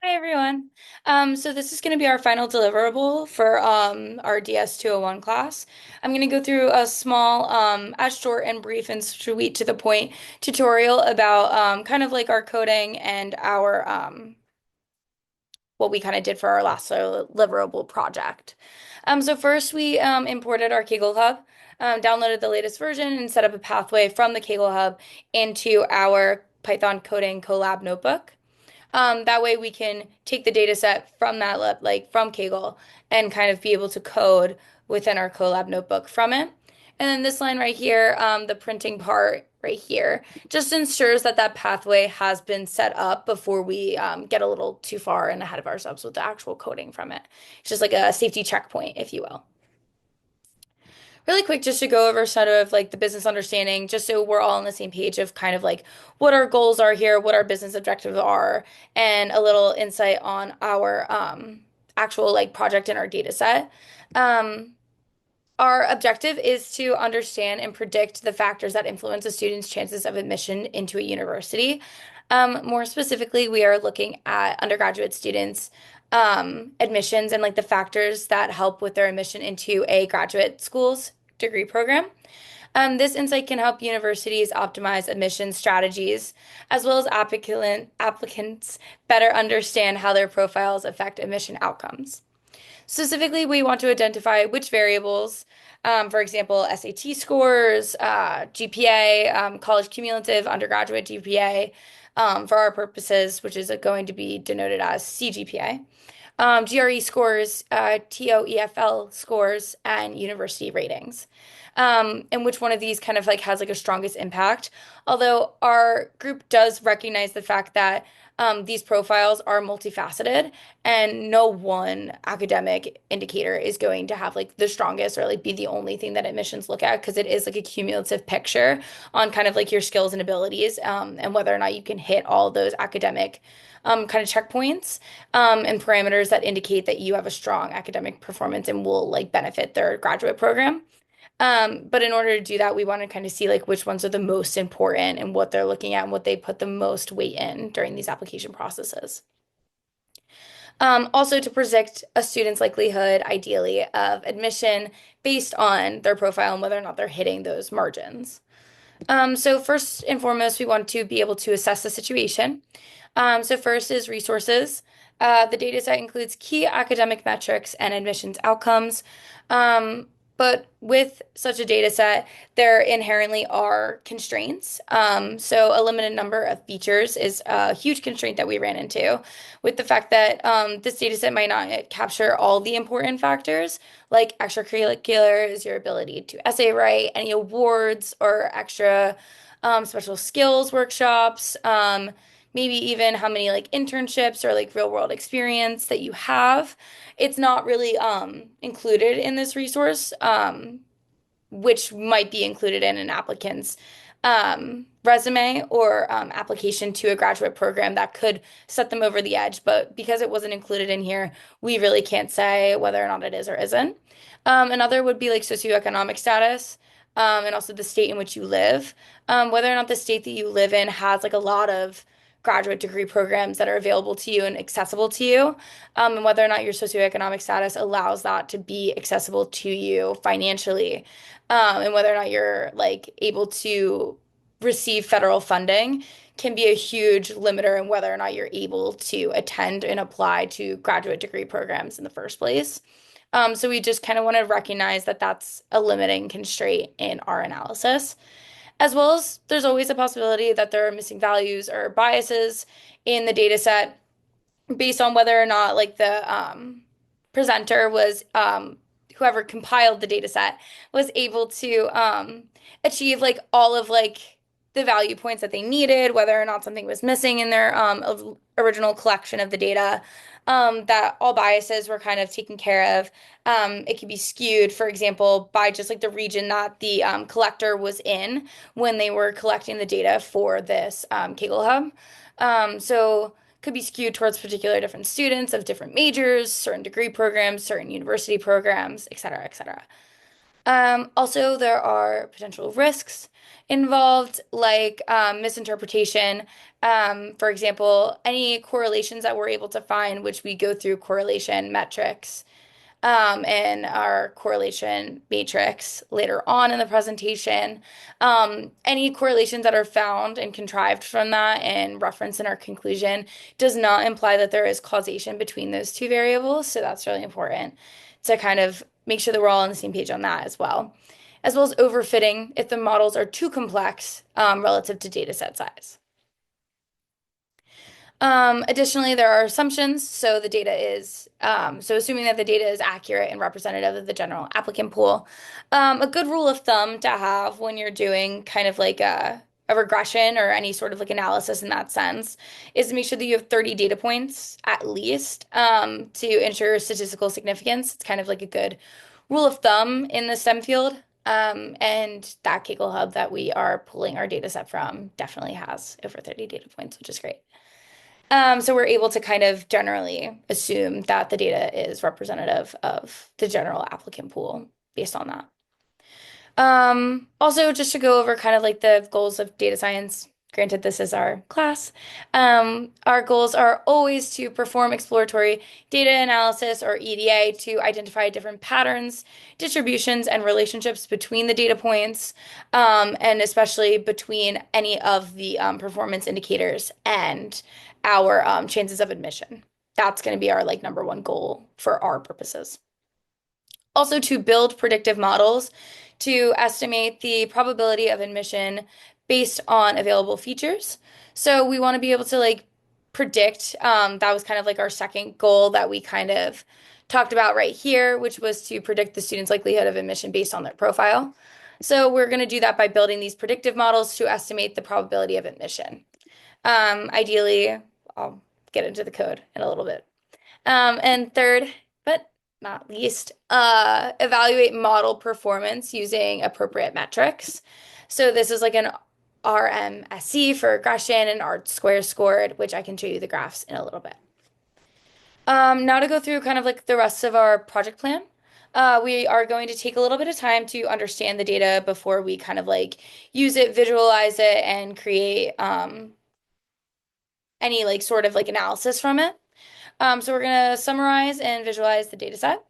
Hi everyone. So this is going to be our final deliverable for our DS 201 class. I'm going to go through a small, as short and brief and sweet to the point tutorial about kind of like our coding and our what we kind of did for our last deliverable project. So first we imported our Kaggle Hub, downloaded the latest version, and set up a pathway from the Kaggle Hub into our Python coding Colab notebook. That way we can take the data set from that like from Kaggle and kind of be able to code within our Colab notebook from it. And then this line right here, the printing part right here, just ensures that that pathway has been set up before we get a little too far and ahead of ourselves with the actual coding from it. It's just like a safety checkpoint, if you will. Really quick, just to go over sort of like the business understanding, just so we're all on the same page of kind of like what our goals are here, what our business objectives are, and a little insight on our actual like project in our data set. Um, our objective is to understand and predict the factors that influence a student's chances of admission into a university. More specifically, we are looking at undergraduate students' admissions and like the factors that help with their admission into a graduate school's degree program. This insight can help universities optimize admission strategies, as well as applicants better understand how their profiles affect admission outcomes. Specifically, we want to identify which variables, for example, SAT scores, GPA, college cumulative, undergraduate GPA, for our purposes, which is going to be denoted as CGPA, GRE scores, TOEFL scores, and university ratings. And which one of these kind of like has like a strongest impact. Although our group does recognize the fact that these profiles are multifaceted and no one academic indicator is going to have like the strongest or like be the only thing that admissions look at because it is like a cumulative picture on kind of like your skills and abilities and whether or not you can hit all those academic kind of checkpoints and parameters that indicate that you have a strong academic performance and will like benefit their graduate program. But in order to do that, we want to kind of see like which ones are the most important and what they're looking at and what they put the most weight in during these application processes. Also to predict a student's likelihood, ideally, of admission based on their profile and whether or not they're hitting those margins. So first and foremost, we want to be able to assess the situation. So first is resources. The data set includes key academic metrics and admissions outcomes. But with such a data set, there inherently are constraints. So a limited number of features is a huge constraint that we ran into with the fact that this data set might not capture all the important factors, like extracurriculars, your ability to essay write, any awards or extra special skills workshops, maybe even how many like internships or like real world experience that you have. It's not really included in this resource, which might be included in an applicant's resume or application to a graduate program that could set them over the edge. But because it wasn't included in here, we really can't say whether or not it is or isn't. Another would be like socioeconomic status. And also the state in which you live, whether or not the state that you live in has like a lot of graduate degree programs that are available to you and accessible to you, and whether or not your socioeconomic status allows that to be accessible to you financially, and whether or not you're like able to receive federal funding can be a huge limiter in whether or not you're able to attend and apply to graduate degree programs in the first place. So we just kind of want to recognize that that's a limiting constraint in our analysis. As well as there's always a possibility that there are missing values or biases in the data set based on whether or not like the presenter was whoever compiled the data set was able to achieve like all of like the value points that they needed, whether or not something was missing in their original collection of the data, that all biases were kind of taken care of. It could be skewed, for example, by just like the region that the collector was in when they were collecting the data for this Kaggle Hub. So could be skewed towards particular different students of different majors, certain degree programs, certain university programs, et cetera, et cetera. Also, there are potential risks involved, like misinterpretation. For example, any correlations that we're able to find, which we go through correlation metrics in our correlation matrix later on in the presentation. Any correlations that are found and contrived from that and referenced in our conclusion does not imply that there is causation between those two variables. So that's really important to kind of make sure that we're all on the same page on that as well. As well as overfitting if the models are too complex relative to data set size. Additionally, there are assumptions. So the data is, so assuming that the data is accurate and representative of the general applicant pool. A good rule of thumb to have when you're doing kind of like a regression or any sort of like analysis in that sense is to make sure that you have 30 data points at least to ensure statistical significance. It's kind of like a good rule of thumb in the STEM field. And that Kaggle Hub that we are pulling our data set from definitely has over 30 data points, which is great. So we're able to kind of generally assume that the data is representative of the general applicant pool based on that. Also, just to go over kind of like the goals of data science, granted this is our class, our goals are always to perform exploratory data analysis or EDA to identify different patterns, distributions, and relationships between the data points, and especially between any of the performance indicators and our chances of admission. That's going to be our like number one goal for our purposes. Also, to build predictive models to estimate the probability of admission based on available features. So we want to be able to like predict. That was kind of like our second goal that we kind of talked about right here, which was to predict the student's likelihood of admission based on their profile. So we're going to do that by building these predictive models to estimate the probability of admission. Ideally, I'll get into the code in a little bit. And third, but not least, evaluate model performance using appropriate metrics. So this is like an RMSE for regression and R square scored, which I can show you the graphs in a little bit. Now to go through kind of like the rest of our project plan. We are going to take a little bit of time to understand the data before we kind of like use it, visualize it, and create any like sort of like analysis from it. So we're going to summarize and visualize the data set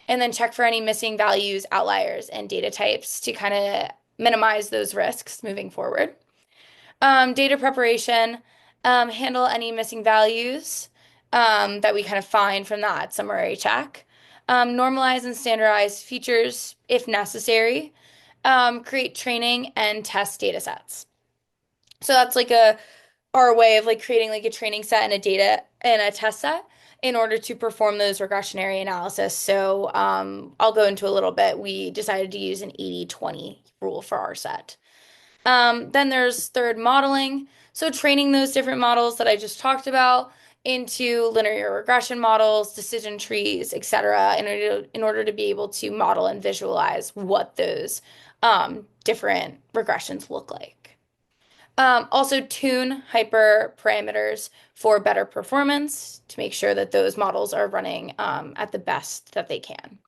and then check for any missing values, outliers, and data types to kind of minimize those risks moving forward. Data preparation, handle any missing values that we kind of find from that summary check. Normalize and standardize features if necessary. Create training and test data sets. So that's like our way of like creating like a training set and a data and a test set in order to perform those regressionary analysis. So I'll go into a little bit. We decided to use an 80-20 rule for our set. Then there's third modeling. So training those different models that I just talked about into linear regression models, decision trees, etc., in order to be able to model and visualize what those different regressions look like. Also tune hyperparameters for better performance to make sure that those models are running at the best that they can.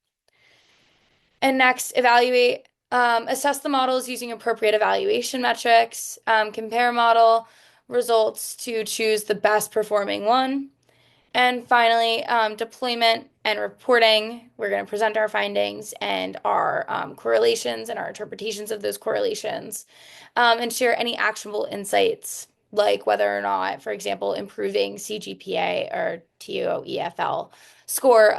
And next, evaluate, assess the models using appropriate evaluation metrics, compare model results to choose the best performing one. And finally, deployment and reporting. We're going to present our findings and our correlations and our interpretations of those correlations, and share any actionable insights, like whether or not, for example, improving CGPA or TOEFL score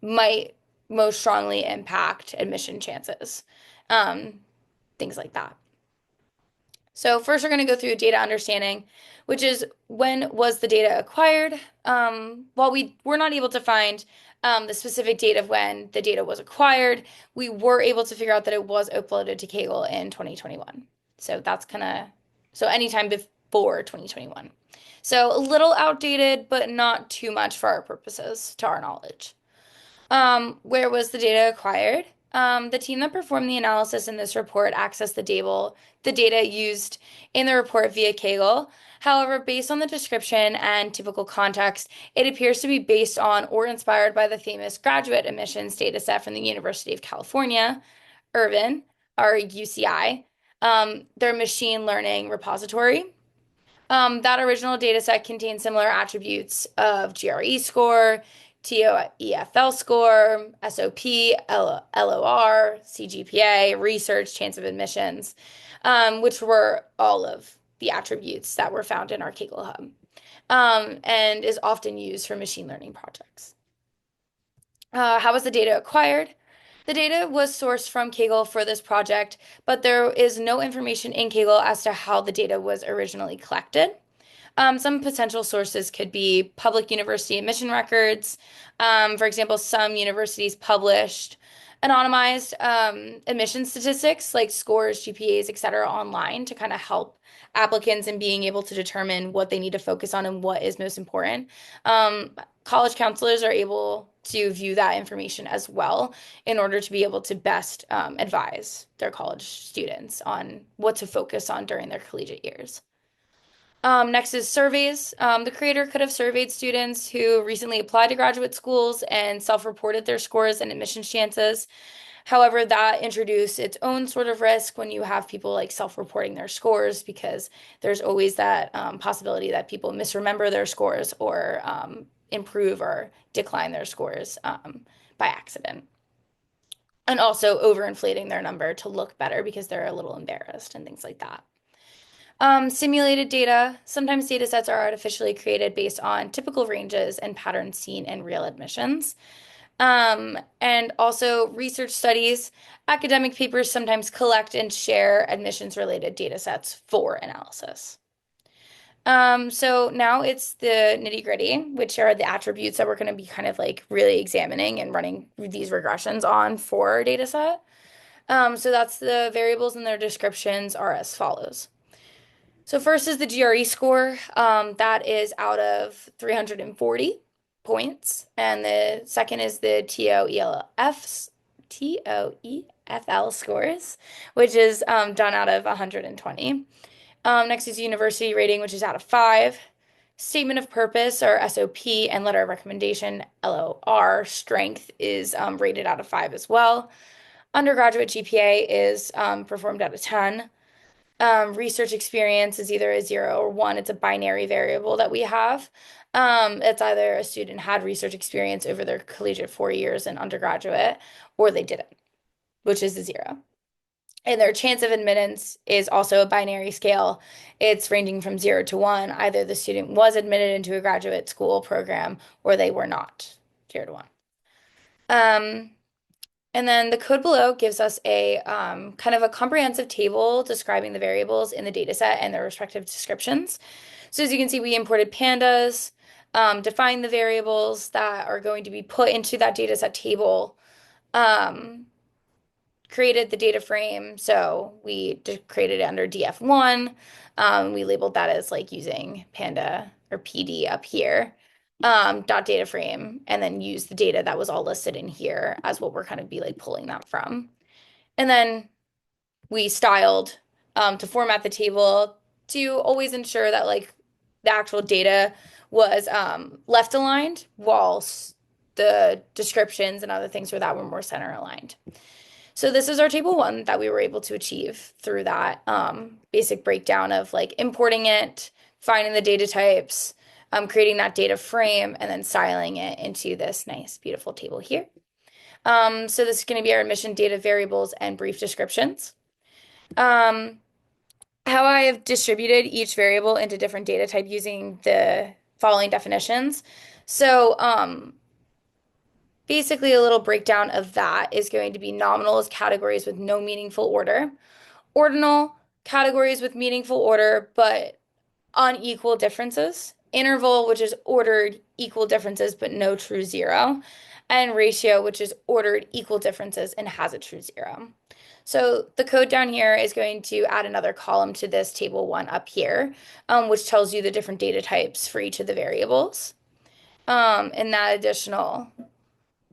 might most strongly impact admission chances, things like that. So first we're going to go through data understanding, which is when was the data acquired? While we were not able to find the specific date of when the data was acquired, we were able to figure out that it was uploaded to Kaggle in 2021. So that's kind of, so anytime before 2021. So a little outdated, but not too much for our purposes, to our knowledge. Where was the data acquired? The team that performed the analysis in this report accessed the data used in the report via Kaggle. However, based on the description and typical context, it appears to be based on or inspired by the famous graduate admissions data set from the University of California, Irvin, or UCI, their machine learning repository. That original data set contains similar attributes of GRE score, TOEFL score, SOP, LOR, CGPA, research, chance of admissions, which were all of the attributes that were found in our Kaggle Hub, and is often used for machine learning projects. How was the data acquired? The data was sourced from Kaggle for this project, but there is no information in Kaggle as to how the data was originally collected. Some potential sources could be public university admission records. For example, some universities published anonymized admission statistics like scores, GPAs, etc., online to kind of help applicants in being able to determine what they need to focus on and what is most important. College counselors are able to view that information as well in order to be able to best advise their college students on what to focus on during their collegiate years. Next is surveys. The creator could have surveyed students who recently applied to graduate schools and self-reported their scores and admissions chances. However, that introduced its own sort of risk when you have people like self-reporting their scores because there's always that possibility that people misremember their scores or improve or decline their scores by accident. And also overinflating their number to look better because they're a little embarrassed and things like that. Simulated data. Sometimes data sets are artificially created based on typical ranges and patterns seen in real admissions. And also research studies. Academic papers sometimes collect and share admissions-related data sets for analysis. So now it's the nitty-gritty, which are the attributes that we're going to be kind of like really examining and running these regressions on for our data set. So that's the variables and their descriptions are as follows. So first is the GRE score. That is out of 340 points. And the second is the TOEFL scores, which is done out of 120. Next is university rating, which is out of 5. Statement of purpose, or SOP, and letter of recommendation, LOR, strength is rated out of 5 as well. Undergraduate GPA is performed out of 10. Research experience is either a 0 or 1. It's a binary variable that we have. It's either a student had research experience over their collegiate 4 years in undergraduate, or they didn't, which is a 0. And their chance of admittance is also a binary scale. It's ranging from 0 to 1. Either the student was admitted into a graduate school program or they were not, 0 to 1. And then the code below gives us a kind of a comprehensive table describing the variables in the data set and their respective descriptions. So as you can see, we imported pandas, defined the variables that are going to be put into that data set table, created the data frame. So we created it under df1. We labeled that as like using panda or PD up here dot data frame, and then use the data that was all listed in here as what we're kind of be like pulling that from. And then we styled to format the table to always ensure that like the actual data was left aligned whilst the descriptions and other things for that were more center aligned. So this is our table 1 that we were able to achieve through that basic breakdown of like importing it, finding the data types, creating that data frame, and then styling it into this nice, beautiful table here. So this is going to be our admission data variables and brief descriptions. How I have distributed each variable into different data type using the following definitions. So basically a little breakdown of that is going to be nominal as categories with no meaningful order, ordinal categories with meaningful order but unequal differences, interval, which is ordered equal differences but no true 0, and ratio, which is ordered equal differences and has a true 0. So the code down here is going to add another column to this table 1 up here, which tells you the different data types for each of the variables. And that additional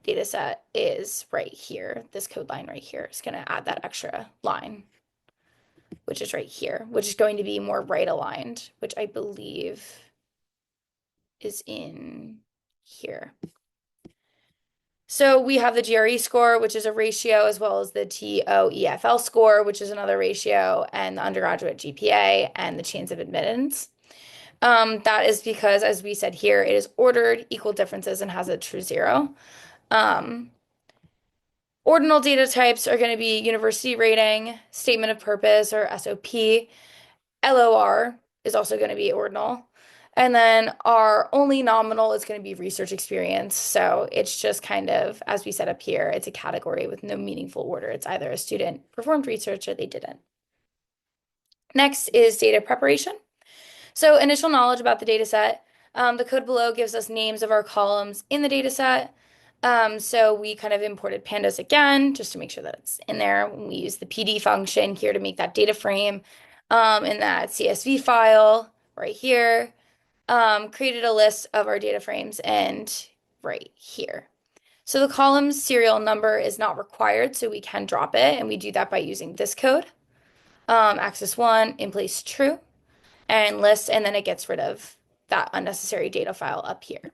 data set is right here. This code line right here is going to add that extra line, which is right here, which is going to be more right aligned, which I believe is in here. So we have the GRE score, which is a ratio, as well as the TOEFL score, which is another ratio, and the undergraduate GPA and the chance of admittance. That is because, as we said here, it is ordered, equal differences, and has a true zero. Um, Ordinal data types are going to be university rating, statement of purpose or SOP. LOR is also going to be ordinal. And then our only nominal is going to be research experience. So it's just kind of, as we set up here, it's a category with no meaningful order. It's either a student performed research or they didn't. Next is data preparation. So initial knowledge about the data set. The code below gives us names of our columns in the data set. So we kind of imported pandas again, just to make sure that it's in there. We use the PD function here to make that data frame in that CSV file right here. Created a list of our data frames and right here. So the column serial number is not required, so we can drop it, and we do that by using this code. Axis 1, in place true and list, and then it gets rid of that unnecessary data file up here.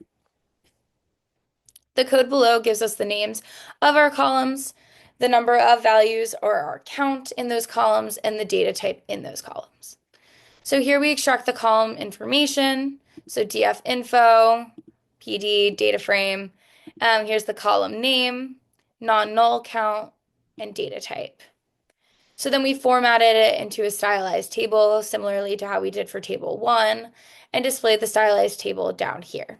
The code below gives us the names of our columns, the number of values or our count in those columns, and the data type in those columns. So here we extract the column information. So df info, PD, data frame. Here's the column name, non-null count, and data type. So then we formatted it into a stylized table, similarly to how we did for table 1, and displayed the stylized table down here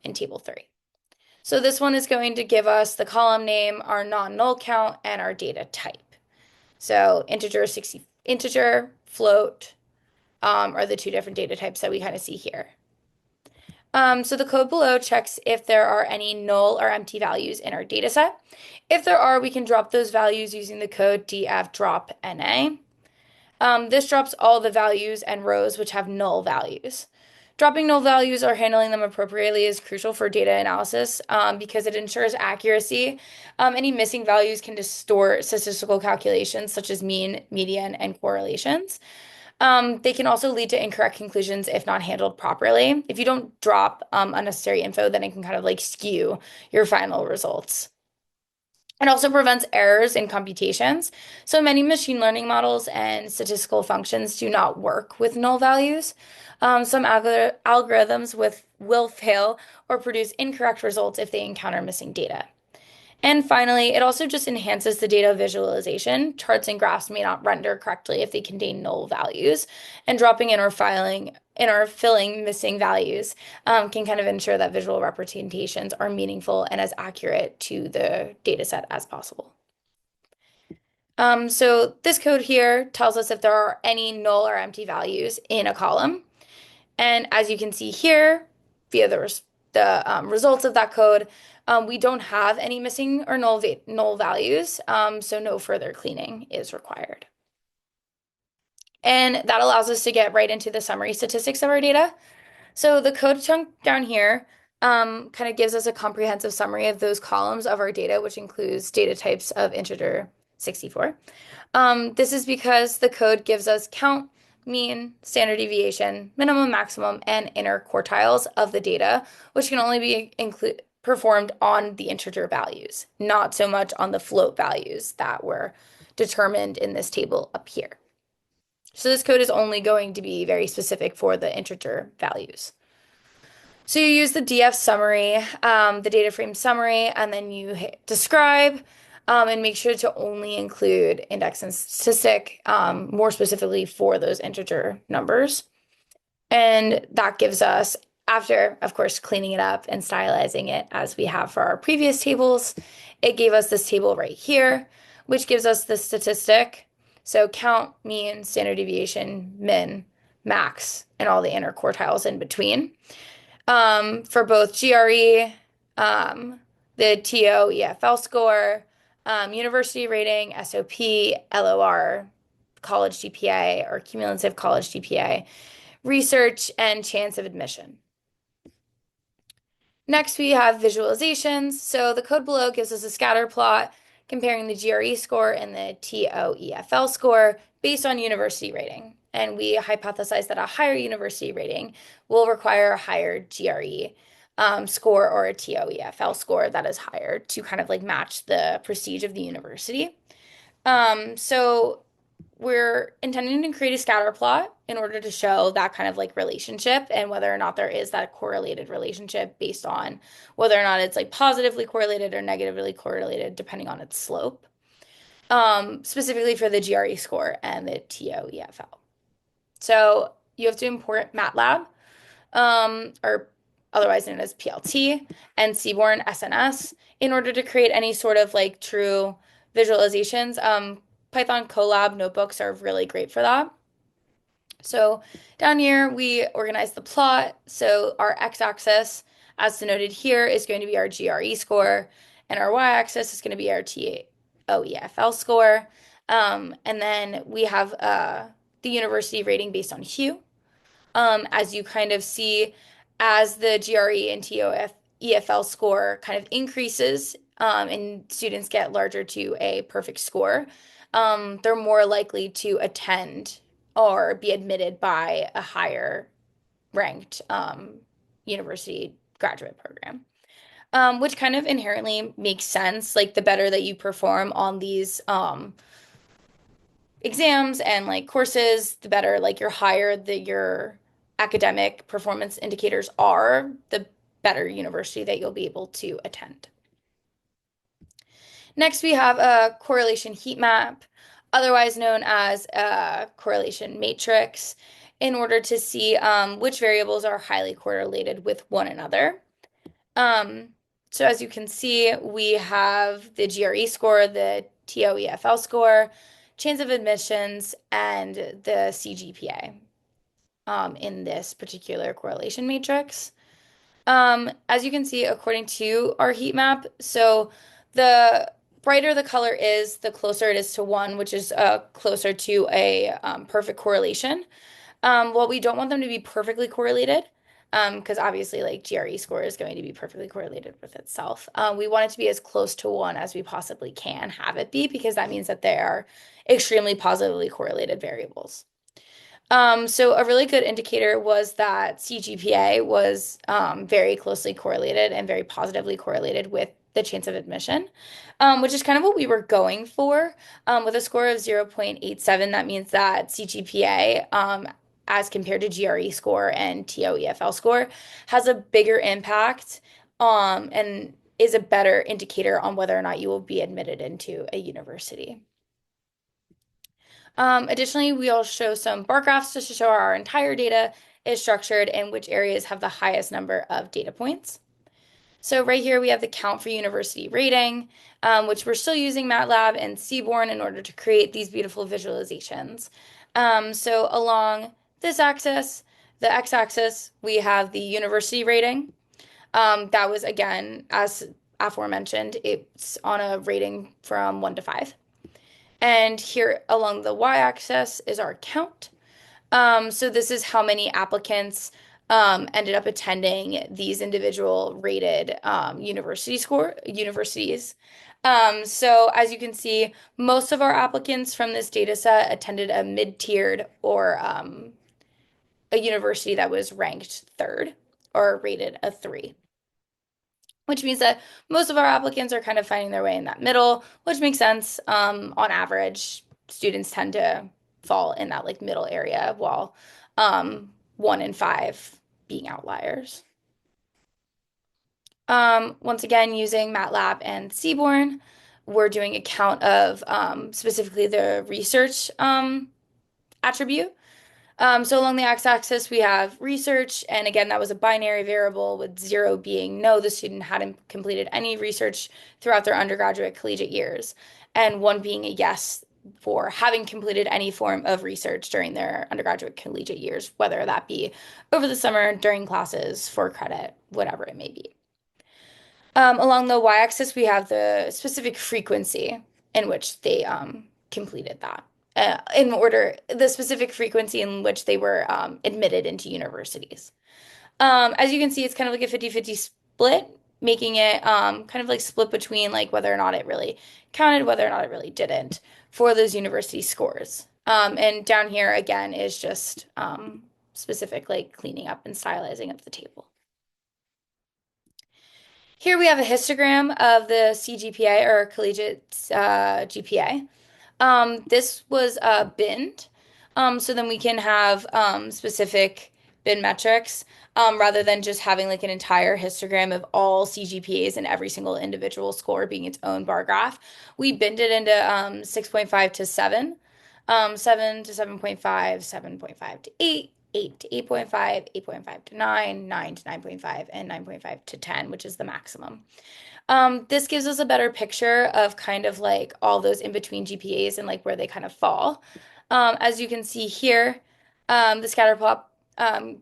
in table 3. So this one is going to give us the column name, our non-null count, and our data type. So integer, float, are the two different data types that we kind of see here. So the code below checks if there are any null or empty values in our data set. If there are, we can drop those values using the code df-drop-na. This drops all the values and rows which have null values. Dropping null values or handling them appropriately is crucial for data analysis because it ensures accuracy. Any missing values can distort statistical calculations such as mean, median, and correlations. They can also lead to incorrect conclusions if not handled properly. If you don't drop unnecessary info, then it can kind of like skew your final results. It also prevents errors in computations. So many machine learning models and statistical functions do not work with null values. Some algorithms will fail or produce incorrect results if they encounter missing data. And finally, it also just enhances the data visualization. Charts and graphs may not render correctly if they contain null values, and dropping in or filling missing values can kind of ensure that visual representations are meaningful and as accurate to the data set as possible. So this code here tells us if there are any null or empty values in a column. And as you can see here, via the results of that code, we don't have any missing or null values, so no further cleaning is required. And that allows us to get right into the summary statistics of our data. So the code chunk down here kind of gives us a comprehensive summary of those columns of our data, which includes data types of integer 64. This is because the code gives us count, mean, standard deviation, minimum, maximum, and inner quartiles of the data, which can only be performed on the integer values, not so much on the float values that were determined in this table up here. So this code is only going to be very specific for the integer values. So you use the DF summary, the data frame summary, and then you hit describe and make sure to only include index and statistic, more specifically for those integer numbers. And that gives us, after, of course, cleaning it up and stylizing it as we have for our previous tables, it gave us this table right here, which gives us the statistic. So count, mean, standard deviation, min, max, and all the inner quartiles in between. For both GRE, the TOEFL score, university rating, SOP, LOR, college GPA, or cumulative college GPA, research, and chance of admission. Next, we have visualizations. So the code below gives us a scatter plot comparing the GRE score and the TOEFL score based on university rating. And we hypothesize that a higher university rating will require a higher GRE score or a TOEFL score that is higher to kind of like match the prestige of the university. So we're intending to create a scatter plot in order to show that kind of like relationship and whether or not there is that correlated relationship based on whether or not it's like positively correlated or negatively correlated depending on its slope. Specifically for the GRE score and the TOEFL. So you have to import MATLAB, or otherwise known as PLT, and Seaborn SNS in order to create any sort of like true visualizations. Python Colab notebooks are really great for that. So down here, we organize the plot. So our x-axis, as denoted here, is going to be our GRE score, and our y-axis is going to be our TOEFL score. And then we have the university rating based on hue. As you kind of see, as the GRE and TOEFL score kind of increases, and students get larger to a perfect score, they're more likely to attend or be admitted by a higher ranked university graduate program. Which kind of inherently makes sense. Like the better that you perform on these exams and like courses, the better, like your higher that your academic performance indicators are, the better university that you'll be able to attend. Next, we have a correlation heat map, otherwise known as a correlation matrix, in order to see which variables are highly correlated with one another. Um, so as you can see, we have the GRE score, the TOEFL score, chance of admissions, and the CGPA in this particular correlation matrix. As you can see, according to our heat map, so the brighter the color is, the closer it is to one, which is closer to a perfect correlation. Well, we don't want them to be perfectly correlated, because obviously, like GRE score is going to be perfectly correlated with itself. We want it to be as close to one as we possibly can have it be, because that means that they are extremely positively correlated variables. So a really good indicator was that CGPA was very closely correlated and very positively correlated with the chance of admission, which is kind of what we were going for. With a score of 0.87, that means that CGPA, as compared to GRE score and TOEFL score, has a bigger impact and is a better indicator on whether or not you will be admitted into a university. Additionally, we'll show some bar graphs just to show how our entire data is structured and which areas have the highest number of data points. So right here we have the count for university rating, which we're still using MATLAB and Seaborn in order to create these beautiful visualizations. So along this axis, the x-axis, we have the university rating. That was, again, as aforementioned, it's on a rating from 1 to 5. And here along the y-axis is our count. So this is how many applicants ended up attending these individual rated universities. So as you can see, most of our applicants from this data set attended a mid-tiered or a university that was ranked third or rated a 3, which means that most of our applicants are kind of finding their way in that middle, which makes sense. On average, students tend to fall in that like middle area, while 1 in 5 being outliers. Once again, using MATLAB and Seaborn, we're doing a count of specifically the research attribute. So along the x-axis, we have research, and again, that was a binary variable with 0 being no, the student hadn't completed any research throughout their undergraduate collegiate years, and 1 being a yes for having completed any form of research during their undergraduate collegiate years, whether that be over the summer, during classes, for credit, whatever it may be. Along the y-axis, we have the specific frequency in which they completed that. In order, the specific frequency in which they were admitted into universities. As you can see, it's kind of like a 50-50 split, making it kind of like split between like whether or not it really counted, whether or not it really didn't for those university scores. And down here again is just specific like cleaning up and stylizing of the table. Here we have a histogram of the CGPA or collegiate GPA. This was binned, so then we can have specific bin metrics rather than just having like an entire histogram of all CGPAs and every single individual score being its own bar graph. We binned it into 6.5 to 7, 7 to 7.5, 7.5 to 8. 8 to 8.5, 8.5 to 9, 9 to 9.5, and 9.5 to 10, which is the maximum. This gives us a better picture of kind of like all those in between GPAs and like where they kind of fall. As you can see here, the scatter plot, the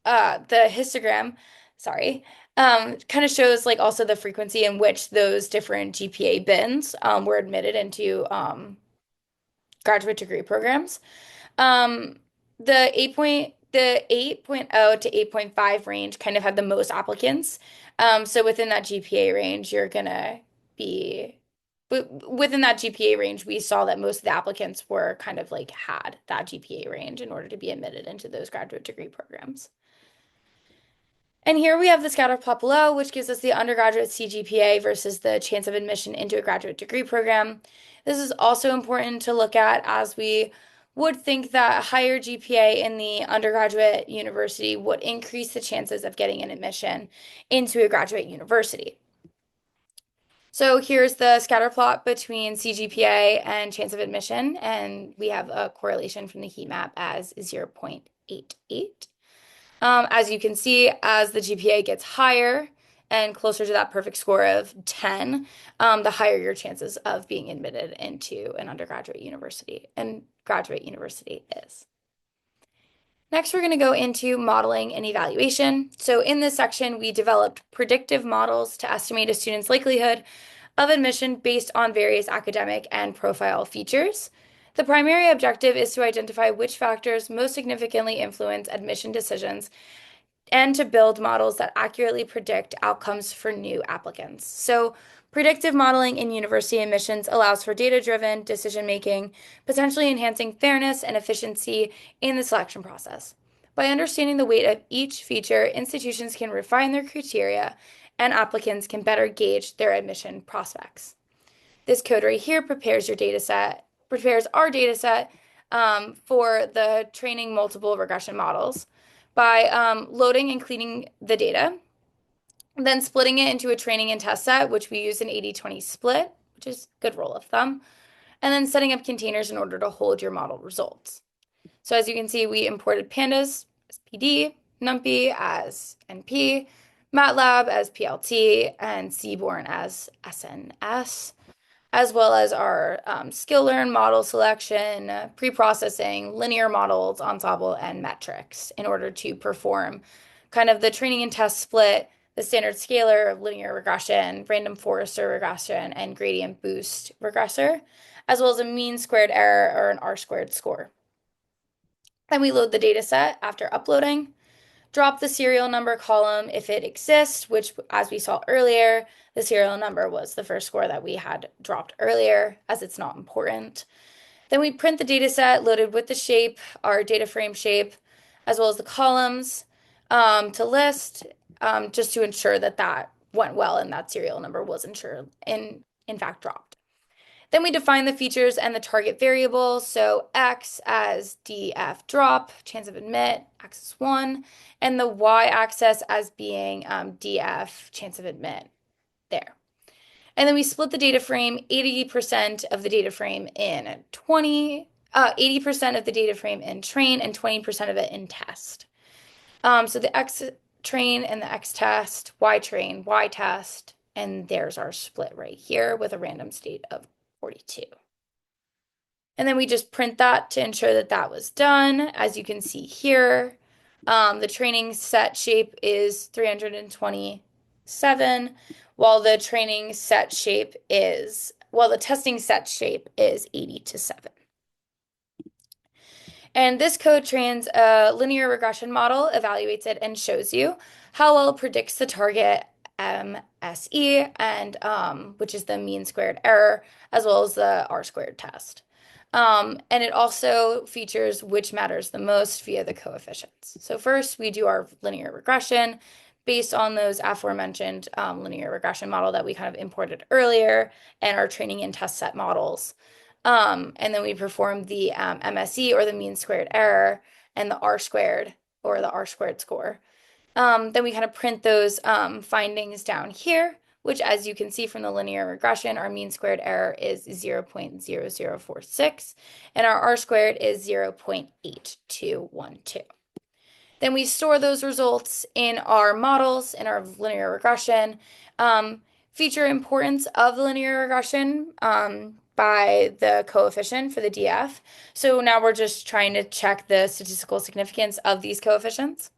histogram, sorry, kind of shows like also the frequency in which those different GPA bins were admitted into graduate degree programs. Um, the 8.0 to 8.5 range kind of had the most applicants. So within that GPA range, you're gonna be within that GPA range, we saw that most of the applicants were kind of like had that GPA range in order to be admitted into those graduate degree programs. And here we have the scatter plot below, which gives us the undergraduate CGPA versus the chance of admission into a graduate degree program. This is also important to look at as we would think that a higher GPA in the undergraduate university would increase the chances of getting an admission into a graduate university. So here's the scatter plot between CGPA and chance of admission, and we have a correlation from the heat map as 0.88. As you can see, as the GPA gets higher and closer to that perfect score of 10, the higher your chances of being admitted into an undergraduate university and graduate university is. Next, we're going to go into modeling and evaluation. So in this section, we developed predictive models to estimate a student's likelihood of admission based on various academic and profile features. The primary objective is to identify which factors most significantly influence admission decisions and to build models that accurately predict outcomes for new applicants. So, predictive modeling in university admissions allows for data-driven decision making, potentially enhancing fairness and efficiency in the selection process. By understanding the weight of each feature, institutions can refine their criteria and applicants can better gauge their admission prospects. This code right here prepares our data set for the training multiple regression models by loading and cleaning the data, then splitting it into a training and test set, which we use an 80-20 split, which is a good rule of thumb, and then setting up containers in order to hold your model results. So as you can see, we imported pandas as PD, NumPy as NP, MATLAB as PLT, and Seaborn as SNS, as well as our skill-learn model selection, pre-processing, linear models, ensemble, and metrics in order to perform kind of the training and test split, the standard scalar of linear regression, random Forrester regression, and gradient boost regressor, as well as a mean squared error or an R-squared score. Then we load the data set after uploading, drop the serial number column if it exists, which, as we saw earlier, the serial number was the first score that we had dropped earlier, as it's not important. Then we print the data set loaded with the shape, our data frame shape, as well as the columns to list, just to ensure that that went well and that serial number was in fact dropped. Then we define the features and the target variable. So X as DF drop, chance of admit, X is 1, and the Y axis as being DF, chance of admit, there. And then we split the data frame, 80% of the data frame in 80% of the data frame in train and 20% of it in test. So the X train and the X test, Y train, Y test, and there's our split right here with a random state of 42. And then we just print that to ensure that that was done. As you can see here, the training set shape is 327, while the testing set shape is 80 to 7. And this code trains a linear regression model, evaluates it, and shows you how well it predicts the target MSE, and which is the mean squared error, as well as the R squared test. And it also features which matters the most via the coefficients. So first, we do our linear regression based on those aforementioned linear regression model that we kind of imported earlier and our training and test set models. And then we perform the MSE or the mean squared error and the R squared or the R squared score. Then we kind of print those findings down here, which as you can see from the linear regression, our mean squared error is 0.0046 and our R squared is 0.8212. Then we store those results in our models, in our linear regression. Feature importance of the linear regression by the coefficient for the DF. So now we're just trying to check the statistical significance of these coefficients,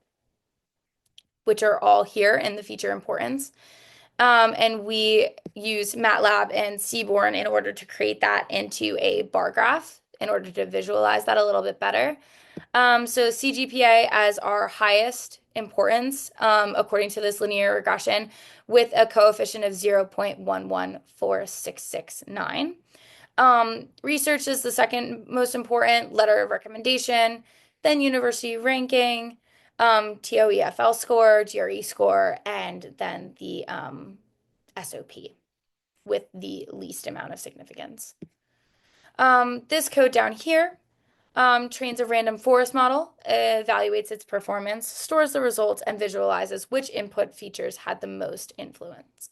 which are all here in the feature importance. And we use MATLAB and Seaborn in order to create that into a bar graph in order to visualize that a little bit better. So CGPA as our highest importance, according to this linear regression, with a coefficient of 0.114669. Research is the second most important, letter of recommendation, then university ranking, TOEFL score, GRE score, and then the SOP with the least amount of significance. This code down here trains a random forest model, evaluates its performance, stores the results, and visualizes which input features had the most influence.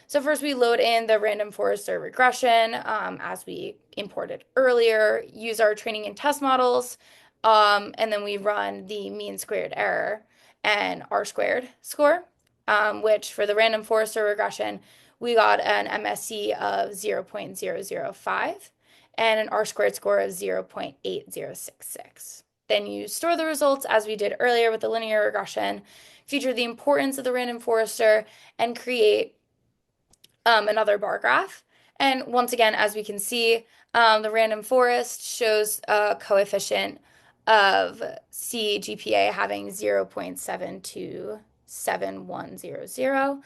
So first we load in the random forester regression as we imported earlier, use our training and test models, and then we run the mean squared error and R squared score, which for the random forester regression, we got an MSE of 0.005 and an R squared score of 0.8066. Then you store the results as we did earlier with the linear regression, feature the importance of the random forester, and create another bar graph. And once again, as we can see, the random forest shows a coefficient of CGPA having 0.727100.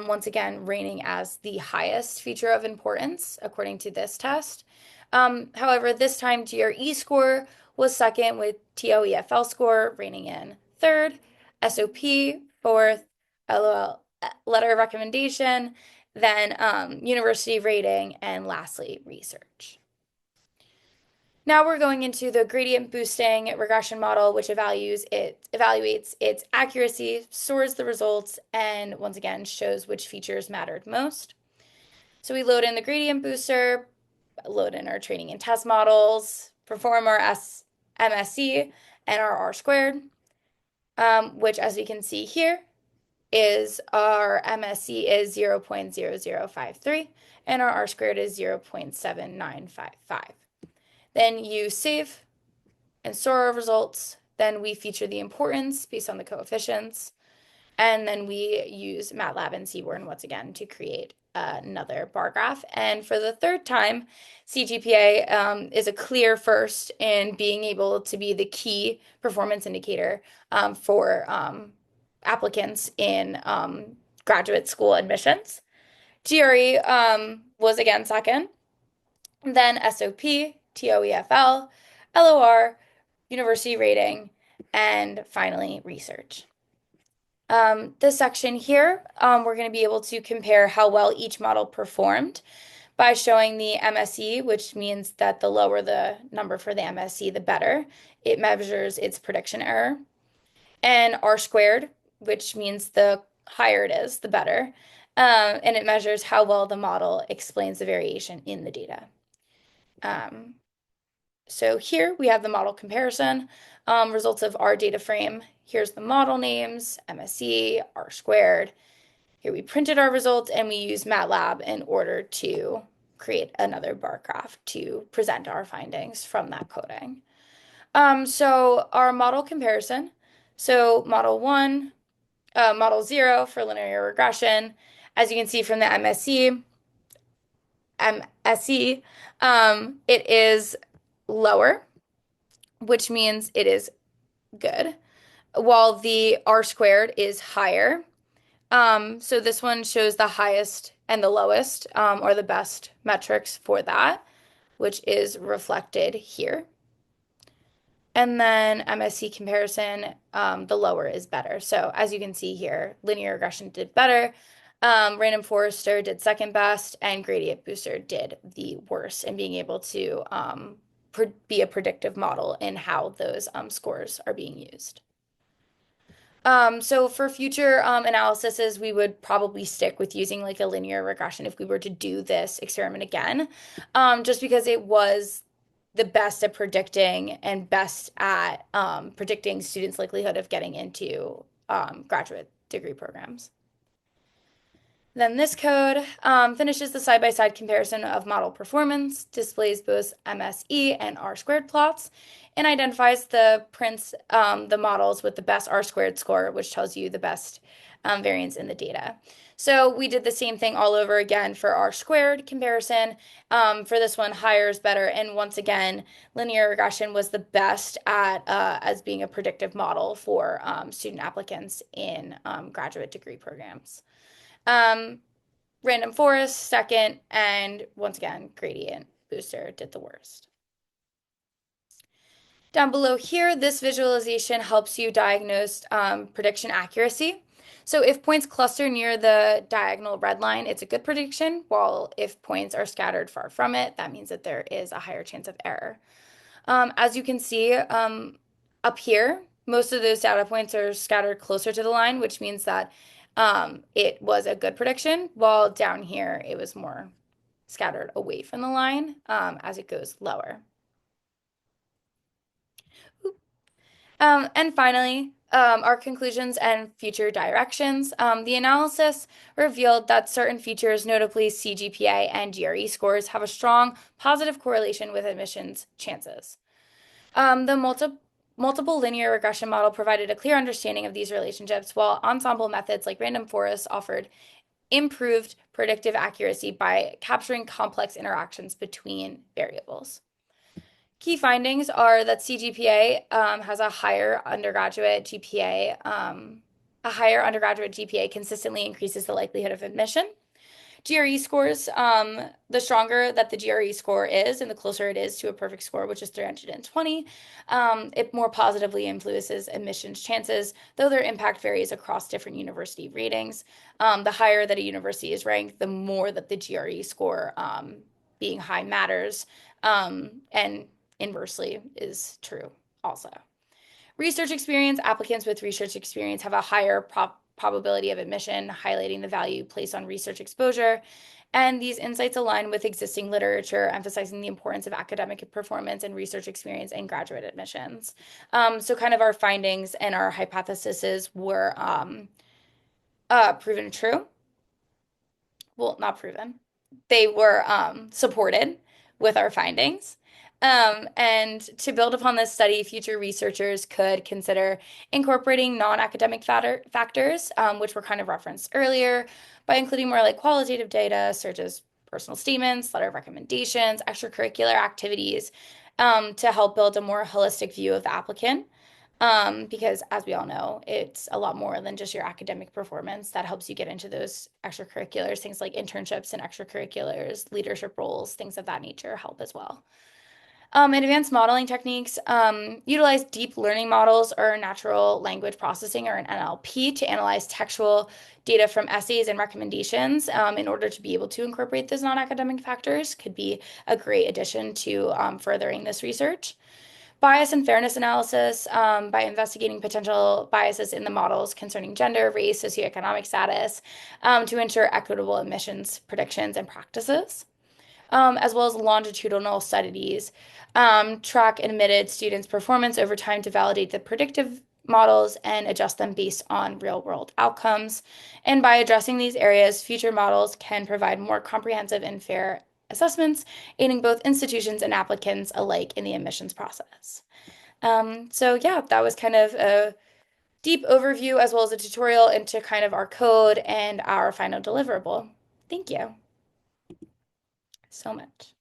Once again, rating as the highest feature of importance according to this test. However, this time GRE score was second with TOEFL score rating in third, SOP fourth, LOL letter of recommendation, then university rating, and lastly, research. Now we're going into the gradient boosting regression model, which evaluates its accuracy, stores the results, and once again shows which features mattered most. So we load in the gradient booster, load in our training and test models, perform our MSE and our R squared, which as we can see here is our MSE is 0.0053 and our R squared is 0.7955. Then you save and store our results. Then we feature the importance based on the coefficients. And then we use MATLAB and Seaborn once again to create another bar graph. And for the third time, CGPA is a clear first in being able to be the key performance indicator for applicants in graduate school admissions. GRE was again second, then SOP, TOEFL, LOR, university rating, and finally research. This section here, we're going to be able to compare how well each model performed by showing the MSE, which means that the lower the number for the MSE, the better. It measures its prediction error. And R squared, which means the higher it is, the better. And it measures how well the model explains the variation in the data. So here we have the model comparison, results of our data frame. Here's the model names, MSE, R squared. Here we printed our results and we use MATLAB in order to create another bar graph to present our findings from that coding. So our model comparison. So model 1, model 0 for linear regression. As you can see from the MSE, it is lower, which means it is good, while the R squared is higher. So this one shows the highest and the lowest, or the best metrics for that, which is reflected here. And then MSC comparison, the lower is better. So as you can see here, linear regression did better. Random Forester did second best, and Gradient Booster did the worst in being able to be a predictive model in how those scores are being used. So for future analyses, we would probably stick with using like a linear regression if we were to do this experiment again, just because it was the best at predicting and best at predicting students' likelihood of getting into graduate degree programs. Then this code finishes the side-by-side comparison of model performance, displays both MSE and R squared plots, and identifies the models with the best R squared score, which tells you the best variance in the data. So we did the same thing all over again for R squared comparison. For this one, higher is better. And once again, linear regression was the best at as being a predictive model for student applicants in graduate degree programs. Um, Random Forest second, and once again, Gradient Booster did the worst. Down below here, this visualization helps you diagnose prediction accuracy. So if points cluster near the diagonal red line, it's a good prediction, while if points are scattered far from it, that means that there is a higher chance of error. As you can see up here, most of those data points are scattered closer to the line, which means that it was a good prediction, while down here it was more scattered away from the line as it goes lower. And finally, our conclusions and future directions. The analysis revealed that certain features, notably CGPA and GRE scores, have a strong positive correlation with admissions chances. The multiple linear regression model provided a clear understanding of these relationships, while ensemble methods like random forests offered improved predictive accuracy by capturing complex interactions between variables. Key findings are that CGPA has a higher undergraduate GPA. A higher undergraduate GPA consistently increases the likelihood of admission. GRE scores, the stronger that the GRE score is and the closer it is to a perfect score, which is 320, it more positively influences admissions chances, though their impact varies across different university ratings. The higher that a university is ranked, the more that the GRE score being high matters, and inversely is true also. Research experience, applicants with research experience have a higher probability of admission, highlighting the value placed on research exposure. And these insights align with existing literature, emphasizing the importance of academic performance and research experience in graduate admissions. So kind of our findings and our hypotheses were proven true. Well, not proven. They were supported with our findings. And to build upon this study, future researchers could consider incorporating non-academic factors, which were kind of referenced earlier, by including more like qualitative data, such as personal statements, letter of recommendations, extracurricular activities, to help build a more holistic view of the applicant. Because as we all know, it's a lot more than just your academic performance that helps you get into those extracurriculars, things like internships and extracurriculars, leadership roles, things of that nature help as well. Advanced modeling techniques utilize deep learning models or natural language processing or an NLP to analyze textual data from essays and recommendations in order to be able to incorporate those non-academic factors could be a great addition to furthering this research. Bias and fairness analysis by investigating potential biases in the models concerning gender, race, socioeconomic status to ensure equitable admissions predictions and practices, as well as longitudinal studies track admitted students' performance over time to validate the predictive models and adjust them based on real-world outcomes. And by addressing these areas, future models can provide more comprehensive and fair assessments, aiding both institutions and applicants alike in the admissions process. So yeah, that was kind of a deep overview as well as a tutorial into kind of our code and our final deliverable. Thank you so much.